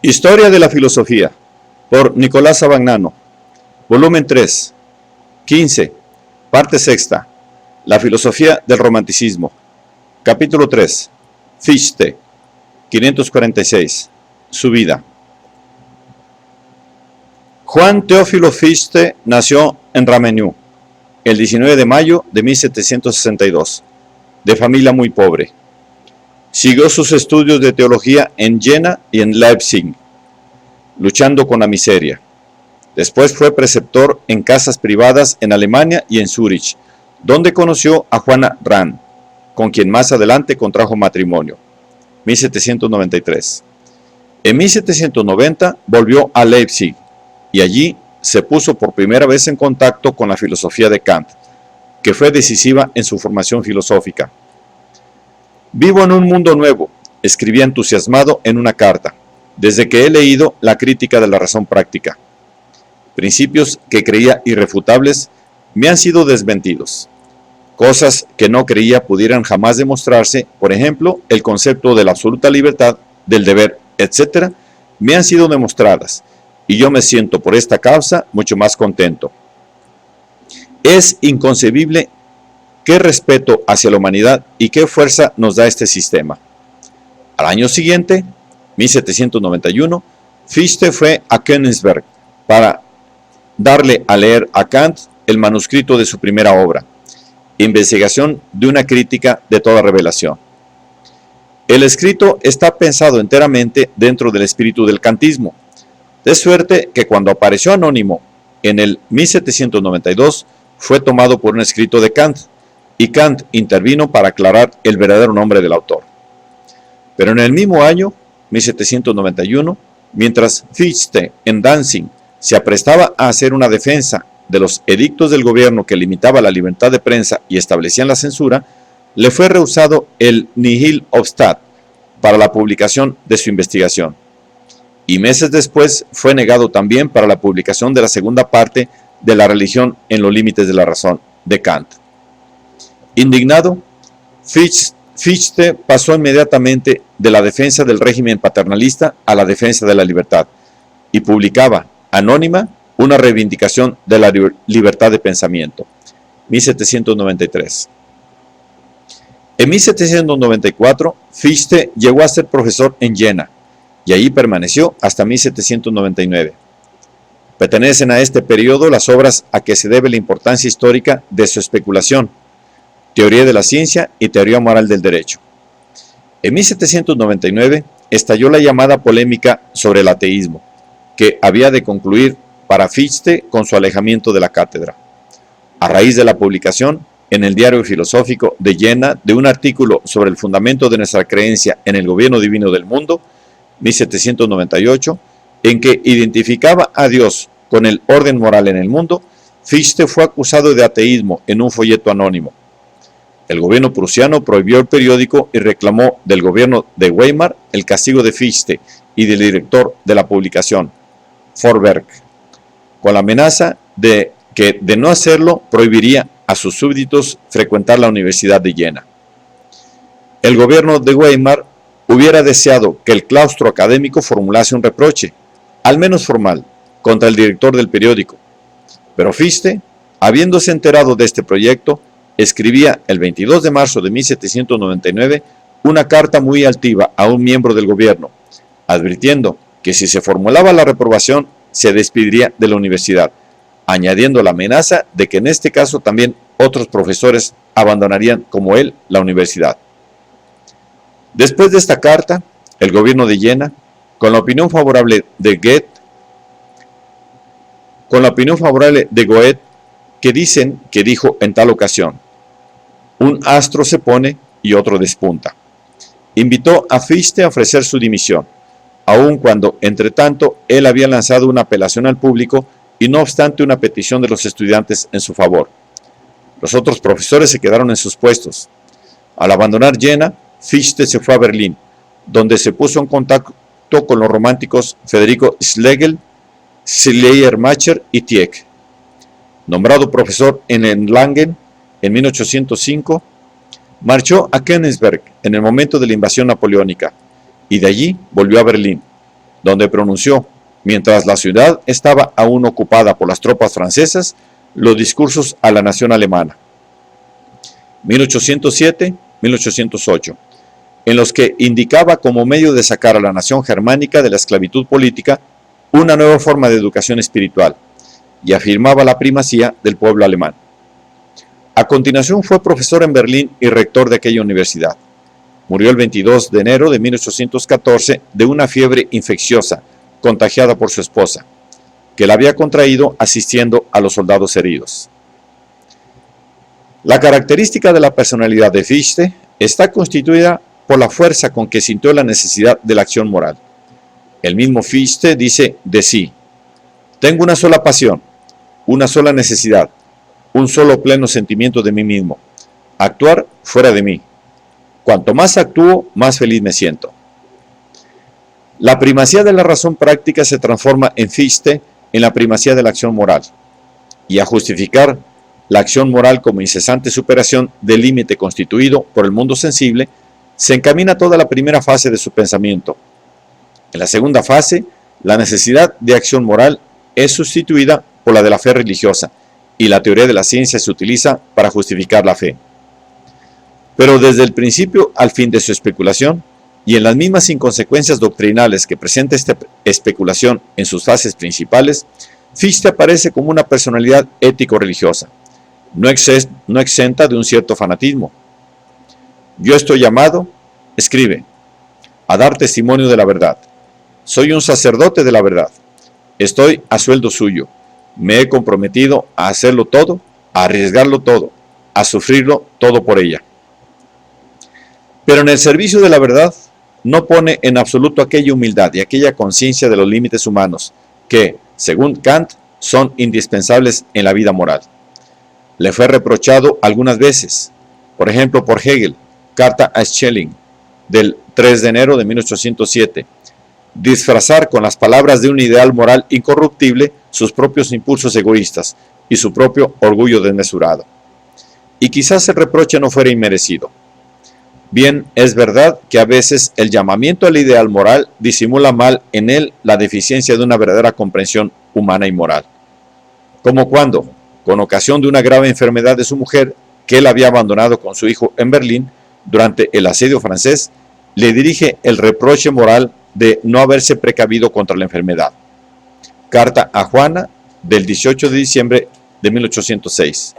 Historia de la filosofía, por Nicolás Sabagnano, volumen 3, 15, parte sexta, la filosofía del romanticismo, capítulo 3, Fichte, 546, su vida. Juan Teófilo Fichte nació en Rameniu, el 19 de mayo de 1762, de familia muy pobre. Siguió sus estudios de teología en Jena y en Leipzig, luchando con la miseria. Después fue preceptor en casas privadas en Alemania y en Zúrich, donde conoció a Juana Rahn, con quien más adelante contrajo matrimonio, 1793. En 1790 volvió a Leipzig y allí se puso por primera vez en contacto con la filosofía de Kant, que fue decisiva en su formación filosófica. Vivo en un mundo nuevo, escribía entusiasmado en una carta, desde que he leído la crítica de la razón práctica. Principios que creía irrefutables me han sido desmentidos. Cosas que no creía pudieran jamás demostrarse, por ejemplo, el concepto de la absoluta libertad, del deber, etc., me han sido demostradas, y yo me siento por esta causa mucho más contento. Es inconcebible qué respeto hacia la humanidad y qué fuerza nos da este sistema. Al año siguiente, 1791, Fichte fue a Königsberg para darle a leer a Kant el manuscrito de su primera obra, Investigación de una crítica de toda revelación. El escrito está pensado enteramente dentro del espíritu del kantismo, de suerte que cuando apareció anónimo en el 1792 fue tomado por un escrito de Kant, y Kant intervino para aclarar el verdadero nombre del autor. Pero en el mismo año, 1791, mientras Fichte en Danzig se aprestaba a hacer una defensa de los edictos del gobierno que limitaba la libertad de prensa y establecían la censura, le fue rehusado el Nihil obstat para la publicación de su investigación. Y meses después fue negado también para la publicación de la segunda parte de La religión en los límites de la razón, de Kant. Indignado, Fichte pasó inmediatamente de la defensa del régimen paternalista a la defensa de la libertad y publicaba, anónima, una reivindicación de la libertad de pensamiento, 1793. En 1794, Fichte llegó a ser profesor en Jena y allí permaneció hasta 1799. Pertenecen a este periodo las obras a que se debe la importancia histórica de su especulación, Teoría de la ciencia y Teoría moral del derecho. En 1799 estalló la llamada polémica sobre el ateísmo, que había de concluir para Fichte con su alejamiento de la cátedra. A raíz de la publicación en el Diario Filosófico de Jena de un artículo sobre el fundamento de nuestra creencia en el gobierno divino del mundo, 1798, en que identificaba a Dios con el orden moral en el mundo, Fichte fue acusado de ateísmo en un folleto anónimo. El gobierno prusiano prohibió el periódico y reclamó del gobierno de Weimar el castigo de Fichte y del director de la publicación, Forberg, con la amenaza de que, de no hacerlo, prohibiría a sus súbditos frecuentar la Universidad de Jena. El gobierno de Weimar hubiera deseado que el claustro académico formulase un reproche, al menos formal, contra el director del periódico, pero Fichte, habiéndose enterado de este proyecto, escribía el 22 de marzo de 1799 una carta muy altiva a un miembro del gobierno, advirtiendo que si se formulaba la reprobación se despediría de la universidad, añadiendo la amenaza de que en este caso también otros profesores abandonarían como él la universidad. Después de esta carta, el gobierno de Jena, con la opinión favorable de Goethe, que dicen que dijo en tal ocasión: un astro se pone y otro despunta. Invitó a Fichte a ofrecer su dimisión, aun cuando, entre tanto, él había lanzado una apelación al público y no obstante una petición de los estudiantes en su favor. Los otros profesores se quedaron en sus puestos. Al abandonar Jena, Fichte se fue a Berlín, donde se puso en contacto con los románticos Federico Schlegel, Schleiermacher y Tieck. Nombrado profesor en Erlangen en 1805, marchó a Königsberg en el momento de la invasión napoleónica y de allí volvió a Berlín, donde pronunció, mientras la ciudad estaba aún ocupada por las tropas francesas, los discursos a la nación alemana. 1807-1808, en los que indicaba como medio de sacar a la nación germánica de la esclavitud política una nueva forma de educación espiritual, y afirmaba la primacía del pueblo alemán. A continuación fue profesor en Berlín y rector de aquella universidad. Murió el 22 de enero de 1814 de una fiebre infecciosa contagiada por su esposa, que la había contraído asistiendo a los soldados heridos. La característica de la personalidad de Fichte está constituida por la fuerza con que sintió la necesidad de la acción moral. El mismo Fichte dice de sí: tengo una sola pasión, una sola necesidad, un solo pleno sentimiento de mí mismo: actuar fuera de mí. Cuanto más actúo, más feliz me siento. La primacía de la razón práctica se transforma en Fichte en la primacía de la acción moral, y a justificar la acción moral como incesante superación del límite constituido por el mundo sensible, se encamina toda la primera fase de su pensamiento. En la segunda fase, la necesidad de acción moral es sustituida por la de la fe religiosa, y la teoría de la ciencia se utiliza para justificar la fe. Pero desde el principio al fin de su especulación, y en las mismas inconsecuencias doctrinales que presenta esta especulación en sus fases principales, Fichte aparece como una personalidad ético-religiosa, no exenta de un cierto fanatismo. Yo estoy llamado, escribe, a dar testimonio de la verdad. Soy un sacerdote de la verdad. Estoy a sueldo suyo. Me he comprometido a hacerlo todo, a arriesgarlo todo, a sufrirlo todo por ella. Pero en el servicio de la verdad no pone en absoluto aquella humildad y aquella conciencia de los límites humanos que, según Kant, son indispensables en la vida moral. Le fue reprochado algunas veces, por ejemplo por Hegel, carta a Schelling, del 3 de enero de 1807, disfrazar con las palabras de un ideal moral incorruptible sus propios impulsos egoístas y su propio orgullo desmesurado. Y quizás el reproche no fuera inmerecido. Bien, es verdad que a veces el llamamiento al ideal moral disimula mal en él la deficiencia de una verdadera comprensión humana y moral. Como cuando, con ocasión de una grave enfermedad de su mujer, que él había abandonado con su hijo en Berlín durante el asedio francés, le dirige el reproche moral de no haberse precavido contra la enfermedad. Carta a Juana del 18 de diciembre de 1806.